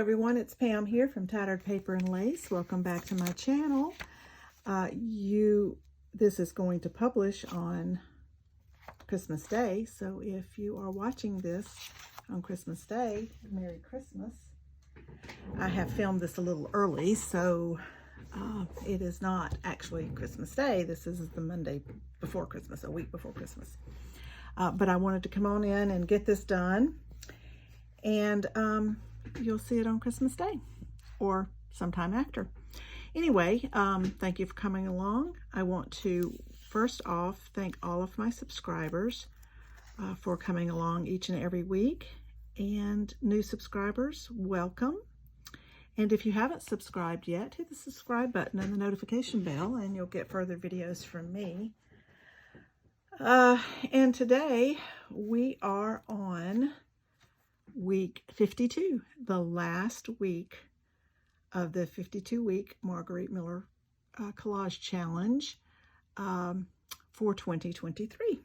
Everyone, it's Pam here from Tattered Paper and Lace. Welcome back to my channel. This is going to publish on Christmas Day, so if you are watching this on Christmas Day, Merry Christmas. I have filmed this a little early, so it is not actually Christmas Day. This is the Monday before Christmas, a week before Christmas. But I wanted to come on in and get this done, and you'll see it on Christmas Day or sometime after. Anyway, thank you for coming along. I want to first off thank all of my subscribers for coming along each and every week, and new subscribers, welcome. And if you haven't subscribed yet, hit the subscribe button and the notification bell and you'll get further videos from me. And today we are on week 52, the last week of the 52-week Margarete Miller collage challenge for 2023.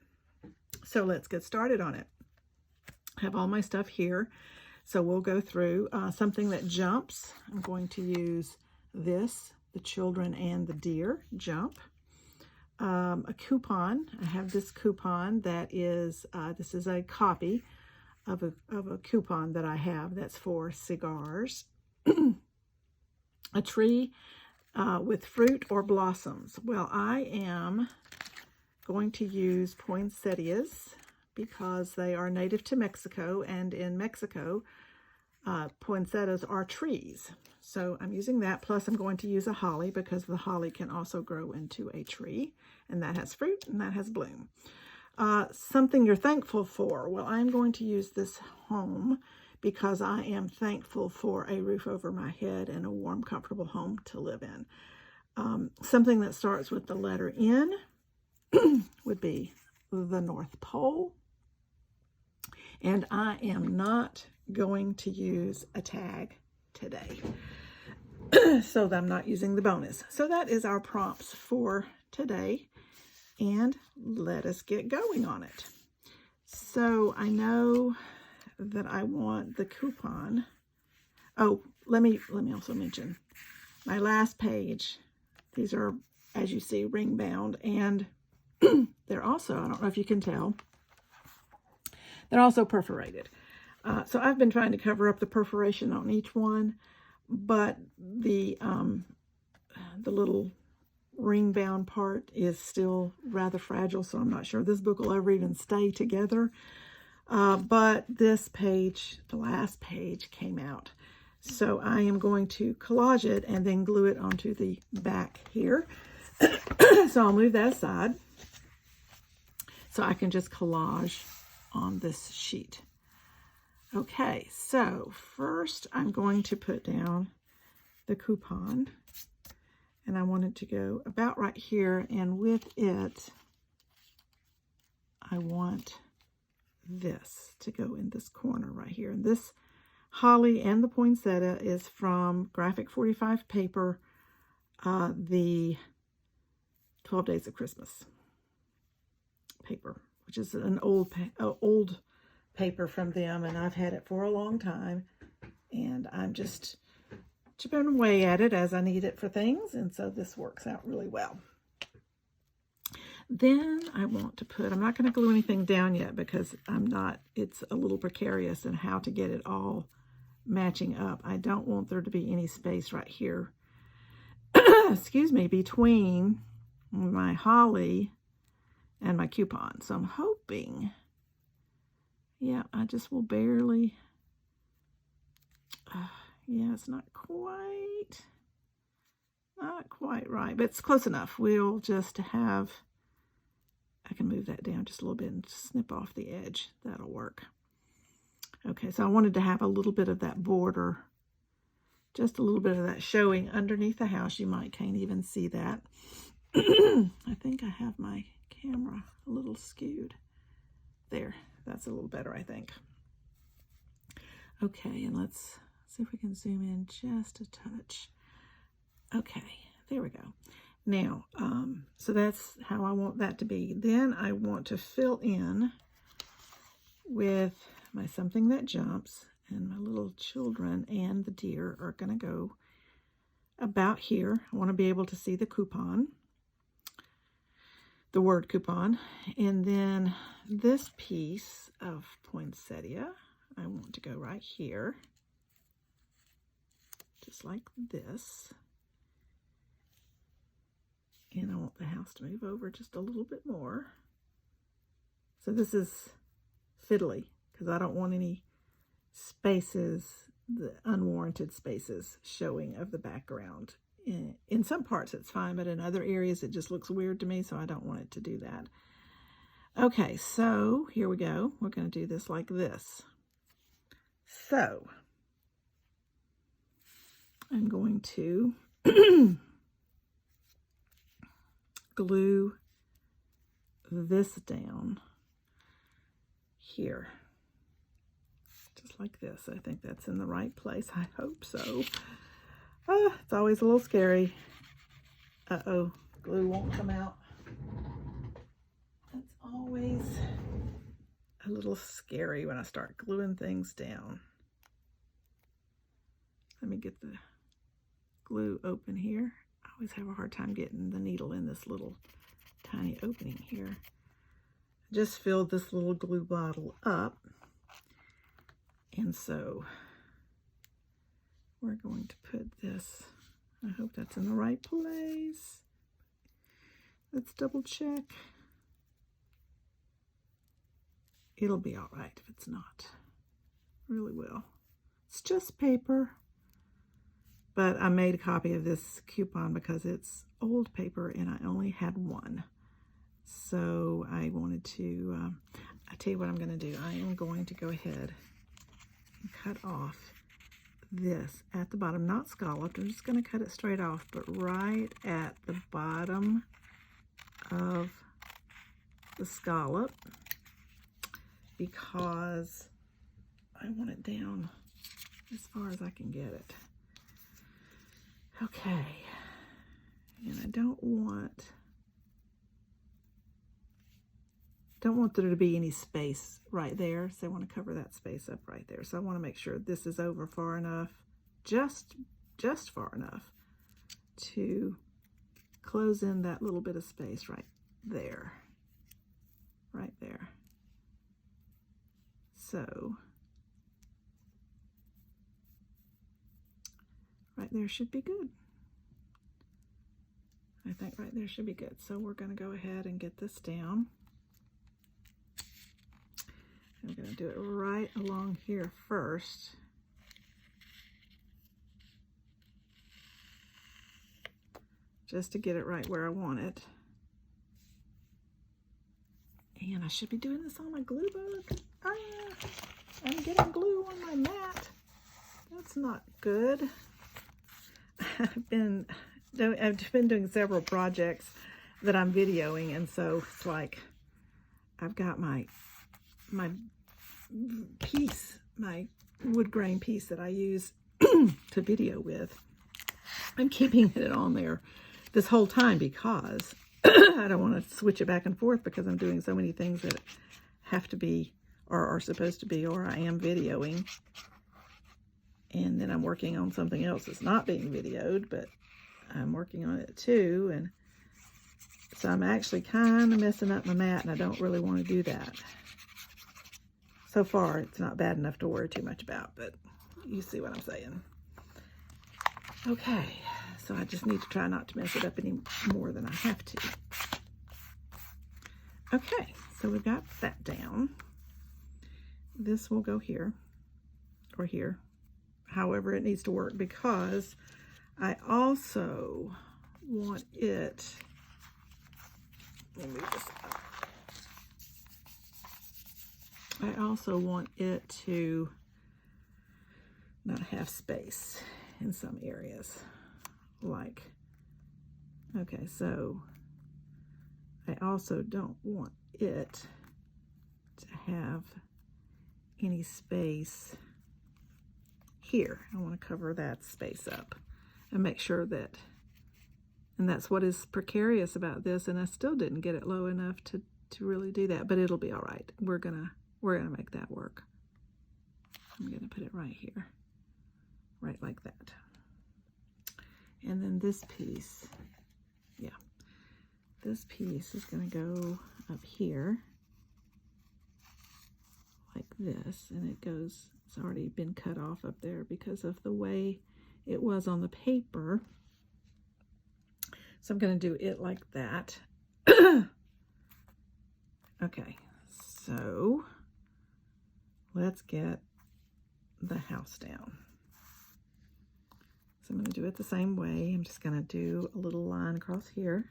So let's get started on it. I have all my stuff here, so we'll go through something that jumps. I'm going to use this, the children and the deer jump. A coupon. I have this coupon that is, this is a copy of a coupon that I have that's for cigars. A tree with fruit or blossoms. Well, I am going to use poinsettias because they are native to Mexico, and in Mexico, poinsettias are trees. So I'm using that, plus I'm going to use a holly because the holly can also grow into a tree, and that has fruit and that has bloom. Something you're thankful for. Well, I'm going to use this home because I am thankful for a roof over my head and a warm, comfortable home to live in. Something that starts with the letter N would be the North Pole. And I am not going to use a tag today, so I'm not using the bonus. So that is our prompts for today. And let us get going on it. So I know that I want the coupon. Oh, let me also mention my last page. These are, as you see, ring bound, and they're also, I don't know if you can tell, they're also perforated. So I've been trying to cover up the perforation on each one, but the little ring bound part is still rather fragile, so I'm not sure this book will ever even stay together. But this page, the last page, came out. So I am going to collage it and then glue it onto the back here. So I'll move that aside so I can just collage on this sheet. Okay, so first I'm going to put down the coupon. And I want it to go about right here, and with it, I want this to go in this corner right here. And this holly and the poinsettia is from Graphic 45 paper, the 12 Days of Christmas paper, which is an old paper from them, and I've had it for a long time, and I'm just chipping away at it as I need it for things, and so this works out really well. Then I want to put, I'm not going to glue anything down yet because it's a little precarious in how to get it all matching up. I don't want there to be any space right here, excuse me, between my holly and my coupon. So I'm hoping, yeah, I just will barely, yeah, it's not quite right, but it's close enough. We'll just have, I can move that down just a little bit and snip off the edge. That'll work. Okay, so I wanted to have a little bit of that border, just a little bit of that showing underneath the house. You can't even see that. I think I have my camera a little skewed. There, that's a little better, I think. Okay, and let's see if we can zoom in just a touch. Okay, there we go. Now, so that's how I want that to be. Then I want to fill in with my something that jumps, And my little children and the deer are going to go about here. I want to be able to see the coupon, the word coupon. And then this piece of poinsettia, I want to go right here, just like this. And I want the house to move over just a little bit more. So this is fiddly because I don't want any spaces, the unwarranted spaces showing of the background. In some parts it's fine, but in other areas it just looks weird to me, so I don't want it to do that. Okay, so here we go. We're going to do this like this. So I'm going to glue this down here, just like this. I think that's in the right place. I hope so. It's always a little scary. Uh-oh, glue won't come out. It's always a little scary when I start gluing things down. Let me get the glue open here. I always have a hard time getting the needle in this little tiny opening here. I just filled this little glue bottle up, and so we're going to put this, I hope that's in the right place. Let's double check. It'll be all right if it's not. Really will. It's just paper. But I made a copy of this coupon because it's old paper and I only had one. So I wanted to, I tell you what I'm going to do. I am going to go ahead and cut off this at the bottom, not scalloped. I'm just going to cut it straight off, but right at the bottom of the scallop, because I want it down as far as I can get it. Okay, and I don't want there to be any space right there, so I want to cover that space up right there. So I want to make sure this is over far enough, just far enough to close in that little bit of space right there. Right there. So right there should be good. I think right there should be good. So we're going to go ahead and get this down. I'm going to do it right along here first. Just to get it right where I want it. And I should be doing this on my glue book. I'm getting glue on my mat. That's not good. I've been doing several projects that I'm videoing, and so it's like I've got my piece, my wood grain piece that I use to video with. I'm keeping it on there this whole time because I don't want to switch it back and forth because I'm doing so many things that have to be or are supposed to be, or I am videoing. And then I'm working on something else that's not being videoed, but I'm working on it too. And so I'm actually kind of messing up my mat, and I don't really want to do that. So far, it's not bad enough to worry too much about, but you see what I'm saying. Okay, so I just need to try not to mess it up any more than I have to. Okay, so we've got that down. This will go here, or here, however it needs to work, because I also want it, let me move this up. I also want it to not have space in some areas. Like, okay, so I also don't want it to have any space here. I want to cover that space up and make sure that, and that's what is precarious about this, and I still didn't get it low enough to really do that, but it'll be all right. We're gonna make that work. I'm going to put it right here, right like that. And then this piece, yeah, this piece is going to go up here like this, and it goes, it's already been cut off up there because of the way it was on the paper. So I'm going to do it like that. Okay, so let's get the house down. So I'm going to do it the same way. I'm just going to do a little line across here.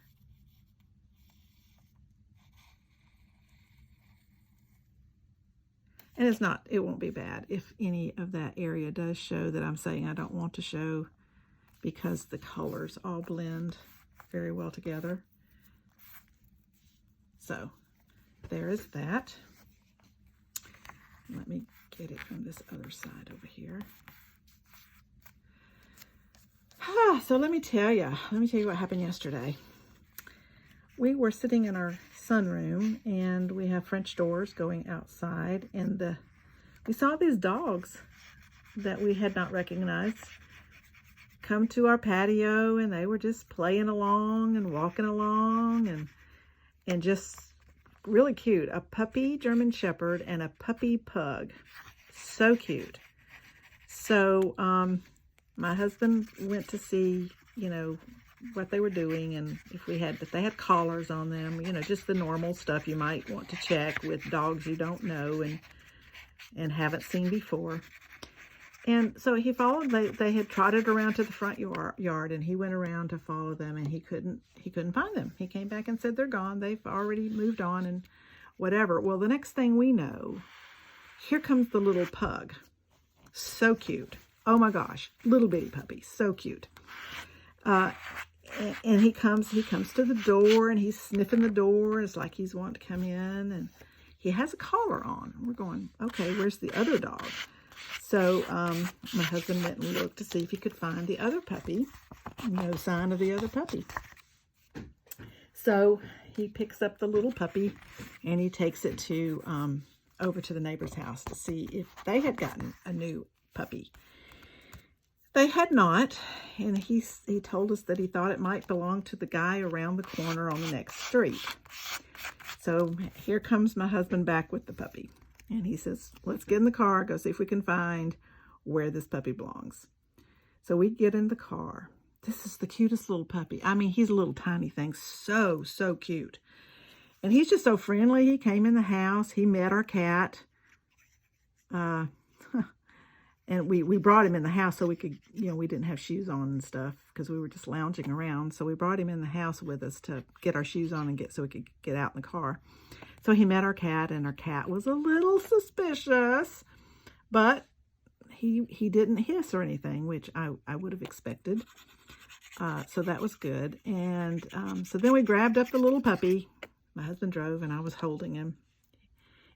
And it's not, it won't be bad if any of that area does show that I'm saying I don't want to show, because the colors all blend very well together. So there is that. Let me get it from this other side over here. So let me tell you what happened yesterday. We were sitting in our sunroom, and we have French doors going outside, and we saw these dogs that we had not recognized come to our patio, and they were just playing along and walking along and just really cute. A puppy German Shepherd and a puppy pug. So cute. So my husband went to see, you know, what they were doing, and if they had collars on them, you know, just the normal stuff you might want to check with dogs you don't know and haven't seen before. And so he followed, they had trotted around to the front yard, and he went around to follow them, and he couldn't find them. He came back and said they're gone. They've already moved on and whatever. Well, the next thing we know, here comes the little pug. So cute. Oh my gosh, little bitty puppy, so cute. And he comes to the door, and he's sniffing the door. It's like he's wanting to come in, and he has a collar on. We're going, okay, where's the other dog? So my husband went and looked to see if he could find the other puppy. No sign of the other puppy. So he picks up the little puppy, and he takes it to over to the neighbor's house to see if they had gotten a new puppy. They had not, and he told us that he thought it might belong to the guy around the corner on the next street. So here comes my husband back with the puppy, and he says, let's get in the car, go see if we can find where this puppy belongs. So we get in the car. This is the cutest little puppy. I mean, he's a little tiny thing, so cute. And he's just so friendly. He came in the house, he met our cat. And we brought him in the house so we could, you know, we didn't have shoes on and stuff because we were just lounging around. So we brought him in the house with us to get our shoes on and so we could get out in the car. So he met our cat, and our cat was a little suspicious, but he didn't hiss or anything, which I would have expected. So that was good. And so then we grabbed up the little puppy. My husband drove, and I was holding him.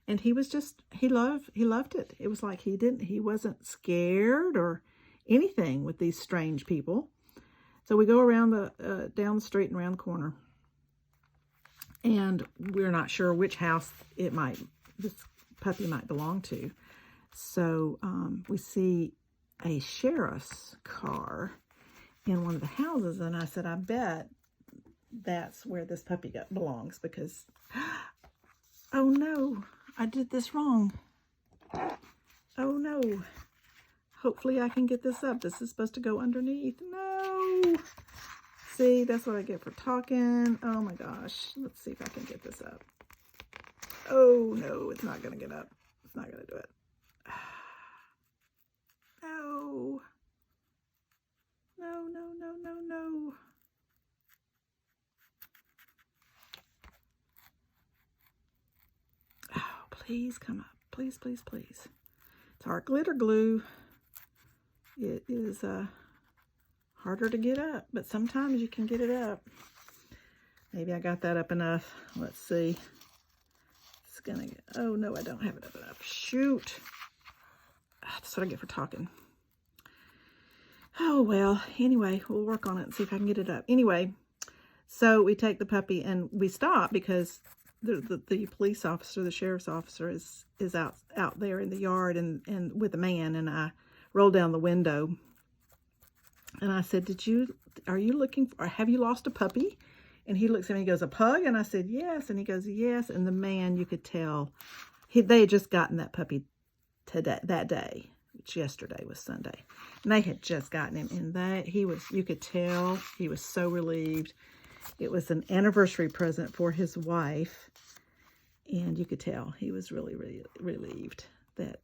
And he was just, he loved it. It was like he wasn't scared or anything with these strange people. So we go around down the street and around the corner. And we're not sure which house this puppy might belong to. So we see a sheriff's car in one of the houses. And I said, I bet that's where this puppy belongs, because, oh no. I did this wrong. Oh no. Hopefully I can get this up. This is supposed to go underneath. No. See, that's what I get for talking. Oh my gosh. Let's see if I can get this up. Oh no, it's not going to get up. It's not going to do it. No. No, no, no, no, no. Please come up. Please, please, please. It's our glitter glue. It is harder to get up, but sometimes you can get it up. Maybe I got that up enough. Let's see. It's gonna get, oh no, I don't have it up enough. Shoot. That's what I get for talking. Oh well, anyway, we'll work on it and see if I can get it up. Anyway, so we take the puppy and we stop because the police officer, the sheriff's officer, is out there in the yard and with a man, and I rolled down the window and I said, are you looking for, have you lost a puppy? And he looks at me and he goes, a pug? And I said, yes. And he goes, yes. And the man, you could tell, they had just gotten that puppy that day, which yesterday was Sunday. And they had just gotten him, and you could tell he was so relieved. It was an anniversary present for his wife, and you could tell he was really, really relieved that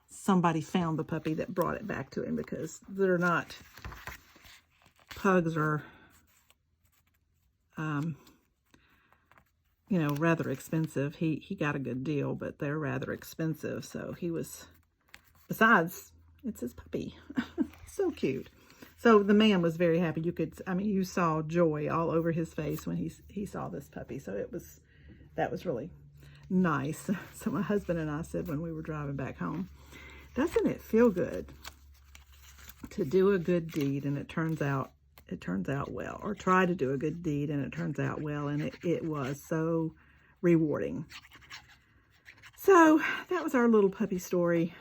somebody found the puppy that brought it back to him, because pugs are, rather expensive. He got a good deal, but they're rather expensive. So besides, it's his puppy. So cute. So the man was very happy. You saw joy all over his face when he saw this puppy. So that was really nice. So my husband and I said when we were driving back home, doesn't it feel good to do a good deed and it turns out well, or try to do a good deed and it turns out well, and it was so rewarding. So that was our little puppy story.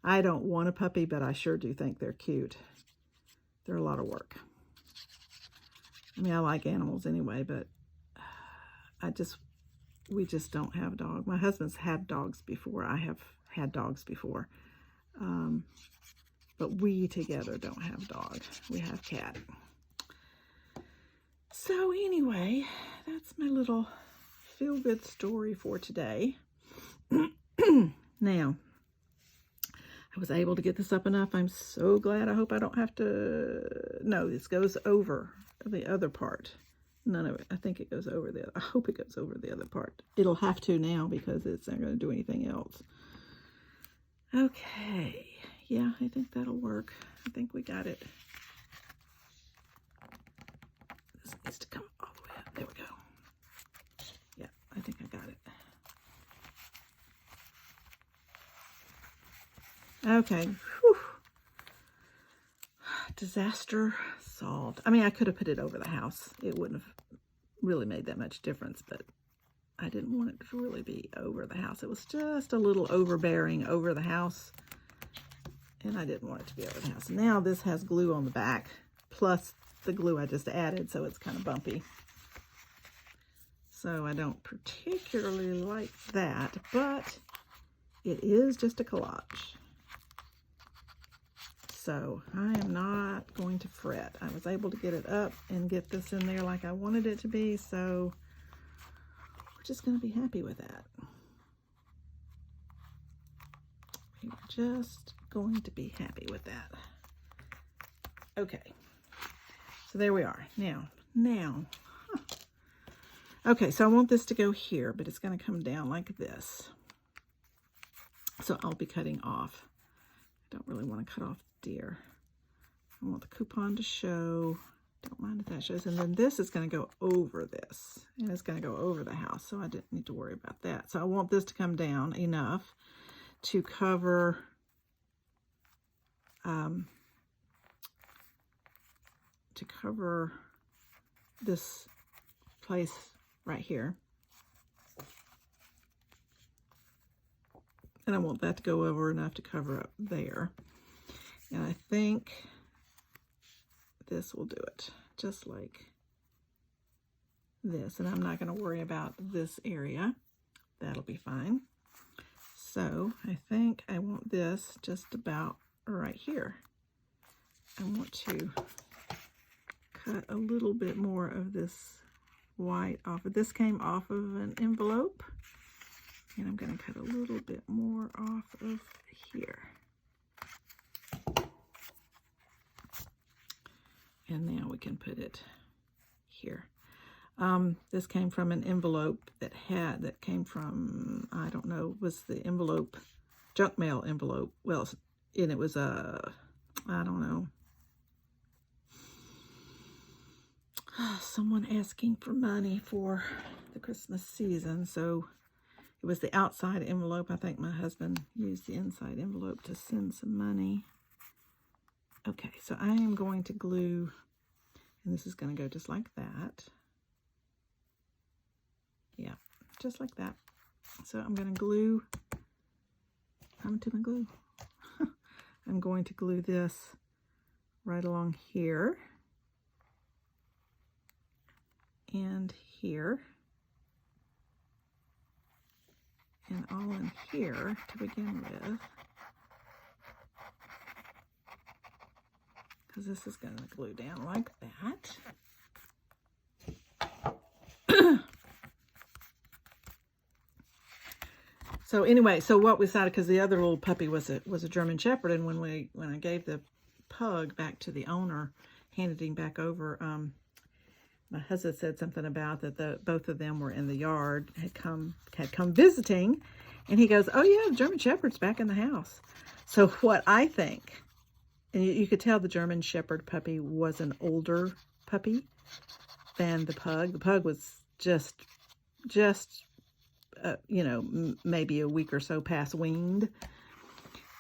I don't want a puppy, but I sure do think they're cute. They're a lot of work. I mean, I like animals anyway, but we just don't have a dog. My husband's had dogs before. I have had dogs before. But we together don't have a dog. We have cat. So anyway, that's my little feel-good story for today. Now, I was able to get this up enough. I'm so glad. I hope I don't have to... No, this goes over the other part. None of it. I think it goes over I hope it goes over the other part. It'll have to now because it's not going to do anything else. Okay. Yeah, I think that'll work. I think we got it. This needs to come all the way up. There we go. Yeah, I think I got it. Okay. Whew. Disaster solved. I mean, I could have put it over the house. It wouldn't have really made that much difference, but I didn't want it to really be over the house. It was just a little overbearing over the house, and I didn't want it to be over the house. Now this has glue on the back, plus the glue I just added, so it's kind of bumpy. So I don't particularly like that, but it is just a collage. So I am not going to fret. I was able to get it up and get this in there like I wanted it to be, so we're just going to be happy with that. We're just going to be happy with that. Okay, so there we are. Now. Okay, so I want this to go here, but it's going to come down like this. So I'll be cutting off. I don't really want to cut off deer. I want the coupon to show. Don't mind if that shows. And then this is going to go over this. And it's going to go over the house. So I didn't need to worry about that. So I want this to come down enough to cover this place right here. And I want that to go over enough to cover up there. And I think this will do it, just like this. And I'm not going to worry about this area. That'll be fine. So I think I want this just about right here. I want to cut a little bit more of this white off. This came off of an envelope. And I'm going to cut a little bit more off of here. And now we can put it here. This came from an envelope that came from, I don't know, was the envelope, junk mail envelope. Well, and it was I don't know, someone asking for money for the Christmas season. So it was the outside envelope. I think my husband used the inside envelope to send some money. Okay, so I am going to glue, and this is going to go just like that. just like that. So I'm going to glue, I'm to my glue. I'm going to glue this right along here and here and all in here to begin with, because this is going to glue down like that. So anyway, so what we decided, because the other little puppy was a German Shepherd, and when I gave the pug back to the owner, handed him back over, my husband said something about that both of them were in the yard, had come visiting, and he goes, "Oh yeah, the German Shepherd's back in the house." So what I think, and you could tell the German Shepherd puppy was an older puppy than the pug. The pug was just you know, maybe a week or so past weaned.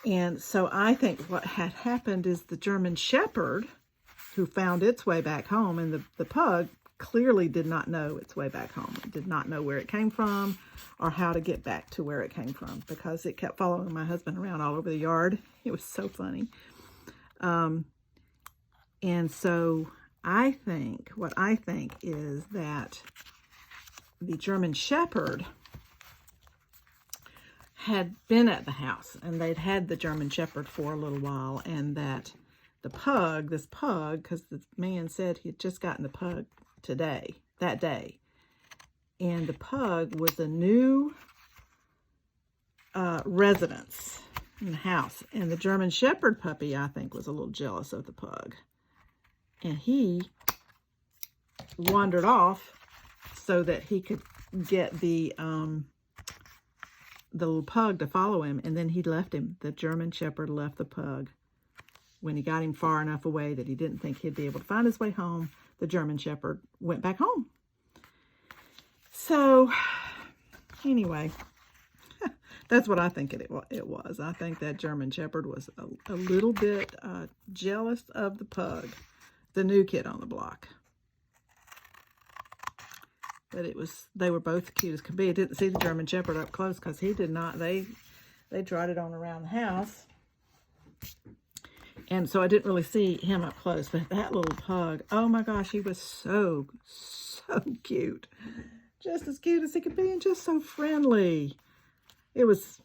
And so I think what had happened is the German Shepherd, who found its way back home, and the pug clearly did not know its way back home. It did not know where it came from or how to get back to where it came from, because it kept following my husband around all over the yard. It was so funny. And so what I think is that the German Shepherd had been at the house, and they'd had the German Shepherd for a little while, and that this pug, because the man said he had just gotten the pug that day, and the pug was a new residence in the house, and the German Shepherd puppy, I think, was a little jealous of the pug, and he wandered off so that he could get the little pug to follow him, and then he left him. The German Shepherd left the pug. When he got him far enough away that he didn't think he'd be able to find his way home, the German Shepherd went back home. So anyway, that's what I think it was. I think that German Shepherd was a little bit jealous of the pug, the new kid on the block. But they were both cute as could be. I didn't see the German Shepherd up close because he did not. They trotted on around the house. And so I didn't really see him up close. But that little pug, oh my gosh, he was so cute. Just as cute as he could be, and just so friendly. He was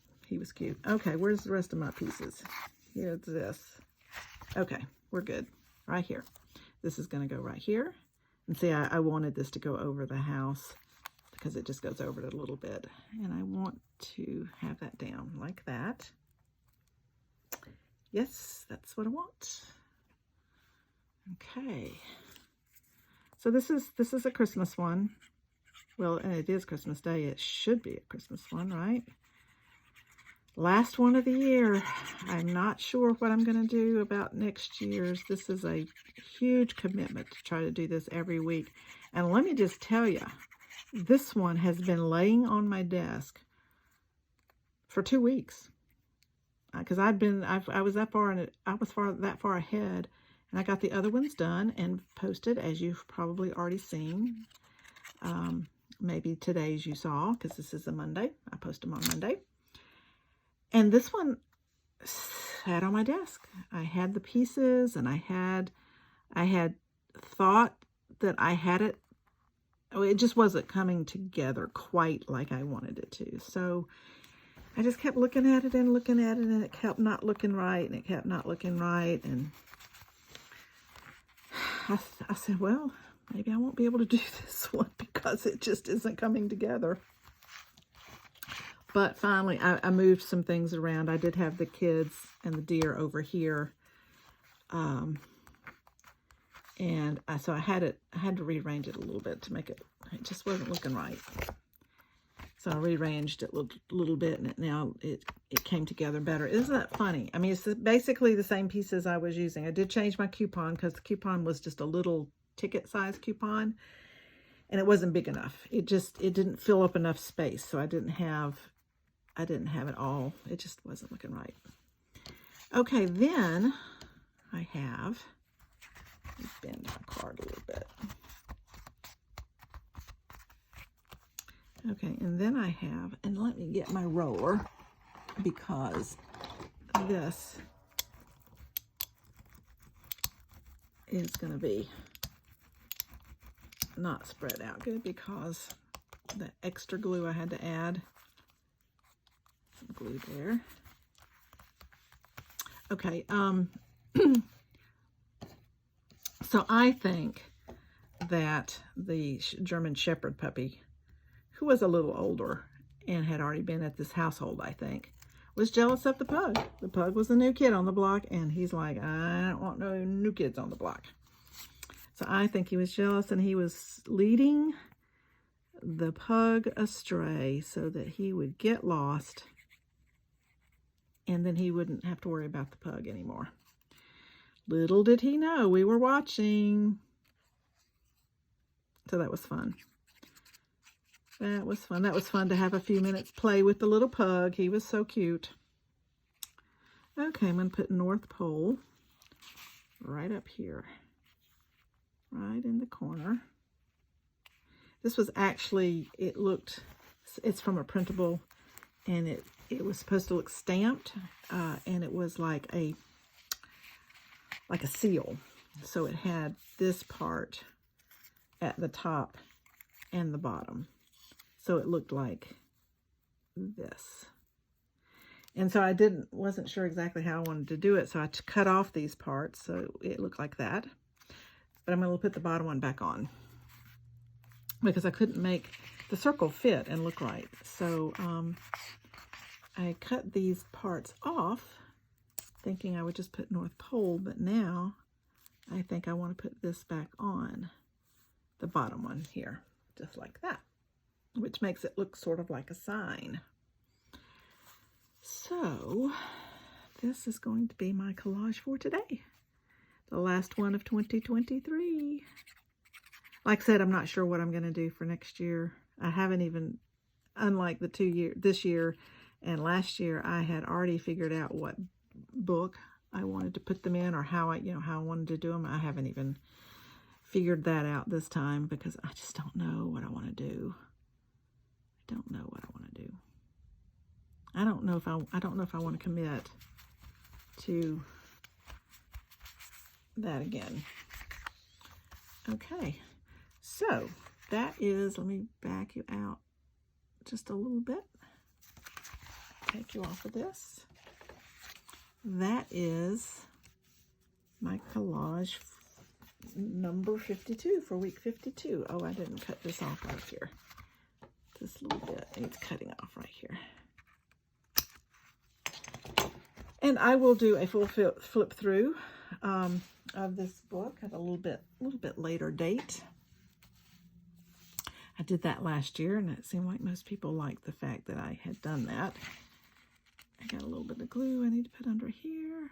cute. Okay, where's the rest of my pieces? Here's this. Okay, we're good. Right here. This is going to go right here. And see, I wanted this to go over the house because it just goes over it a little bit. And I want to have that down like that. Yes, that's what I want. Okay. So this is a Christmas one. Well, and it is Christmas Day. It should be a Christmas one, right? Last one of the year. I'm not sure what I'm going to do about next year's. This is a huge commitment to try to do this every week. And let me just tell you, this one has been laying on my desk for 2 weeks. Because I was that far ahead, and I got the other ones done and posted, as you've probably already seen. Maybe today's you saw, because this is a Monday. I post them on Monday. And this one sat on my desk. I had the pieces, and I had thought that I had it. Oh, it just wasn't coming together quite like I wanted it to. So I just kept looking at it, and it kept not looking right, and it kept not looking right. And I said, well, maybe I won't be able to do this one because it just isn't coming together. But finally, I moved some things around. I did have the kids and the deer over here. So I had to rearrange it a little bit to make it just wasn't looking right. So I rearranged it a little bit, and now it came together better. Isn't that funny? I mean, it's basically the same pieces I was using. I did change my coupon because the coupon was just a little ticket size coupon, and it wasn't big enough. It didn't fill up enough space, so I didn't have it all. It just wasn't looking right. Okay, then I have, let me bend my card a little bit. Okay, and then I have, and let me get my roller because this is going to be not spread out good because the extra glue I had to add. Some glue there. Okay, so I think that the German Shepherd puppy, who was a little older and had already been at this household, I think, was jealous of the pug. The pug was the new kid on the block, and he's like, I don't want no new kids on the block. So I think he was jealous, and he was leading the pug astray so that he would get lost, and then he wouldn't have to worry about the pug anymore. Little did he know we were watching. So that was fun. That was fun. That was fun to have a few minutes play with the little pug. He was so cute. Okay, I'm going to put North Pole right up here. Right in the corner. This was actually, it's from a printable, and it was supposed to look stamped, and it was like a seal. So it had this part at the top and the bottom. So it looked like this. And so I wasn't sure exactly how I wanted to do it, so I cut off these parts so it looked like that. But I'm going to put the bottom one back on because I couldn't make the circle fit and look right. So I cut these parts off thinking I would just put North Pole, but now I think I want to put this back on, the bottom one here, just like that, which makes it look sort of like a sign. So this is going to be my collage for today, the last one of 2023. Like I said, I'm not sure what I'm going to do for next year. I haven't even, unlike this year and last year, I had already figured out what book I wanted to put them in, or how I wanted to do them. I haven't even figured that out this time because I just don't know what I want to do. I don't know what I want to do. I don't know if I want to commit to that again. Okay, so that is, let me back you out just a little bit. Take you off of this. That is my collage number 52 for week 52. Oh, I didn't cut this off right here. This little bit needs cutting off right here. And I will do a full flip through of this book at a little bit later date. I did that last year, and it seemed like most people liked the fact that I had done that. I got a little bit of glue I need to put under here.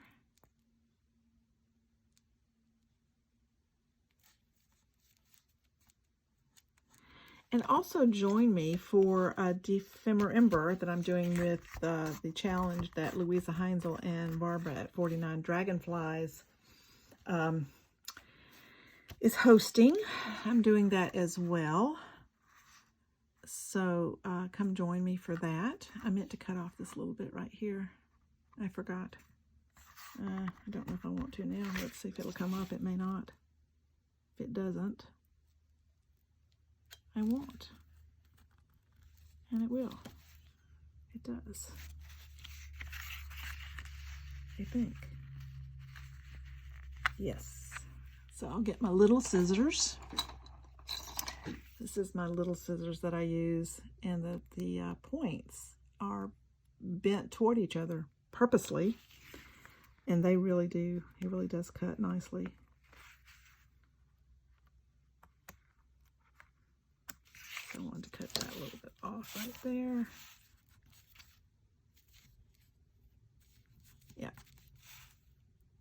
And also join me for a Ephemerimber that I'm doing with the challenge that Louisa Heinzel and Barbara at 49 Dragonflies is hosting. I'm doing that as well. So come join me for that. I meant to cut off this little bit right here. I forgot. I don't know if I want to now. Let's see if it'll come up. It may not. If it doesn't, I won't. And it will. It does. I think. Yes. So I'll get my little scissors. This is my little scissors that I use, and the points are bent toward each other purposely, and they really do. It really does cut nicely. I wanted to cut that a little bit off right there.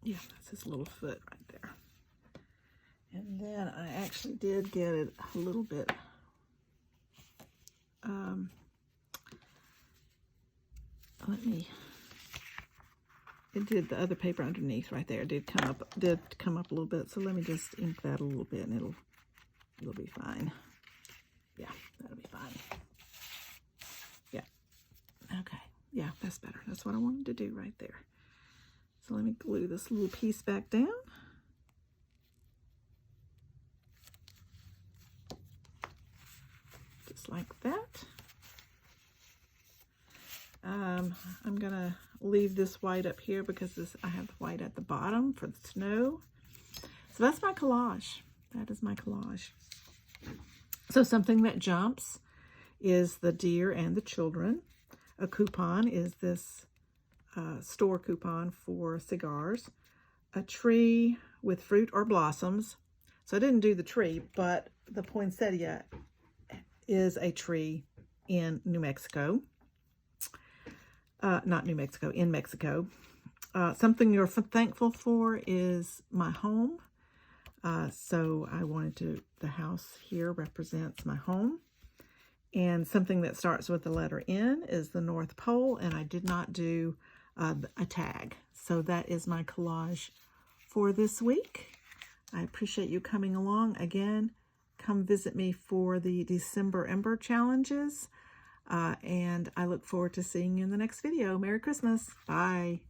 Yeah, that's his little foot right there. And then I actually did get it a little bit it did, the other paper underneath right there did come up a little bit, so let me just ink that a little bit and it'll be fine. Yeah, that'll be fine. Okay, yeah, that's better. That's what I wanted to do right there. So let me glue this little piece back down. Just like that. I'm gonna leave this white up here because I have white at the bottom for the snow. So that's my collage. That is my collage. So something that jumps is the deer and the children. A coupon is this store coupon for cigars. A tree with fruit or blossoms. So I didn't do the tree, but the poinsettia is a tree in New Mexico. Not New Mexico, in Mexico. Something you're thankful for is my home. So I wanted the house here represents my home. And something that starts with the letter N is the North Pole, and I did not do a tag. So that is my collage for this week. I appreciate you coming along. Again, come visit me for the December Ember challenges. And I look forward to seeing you in the next video. Merry Christmas. Bye.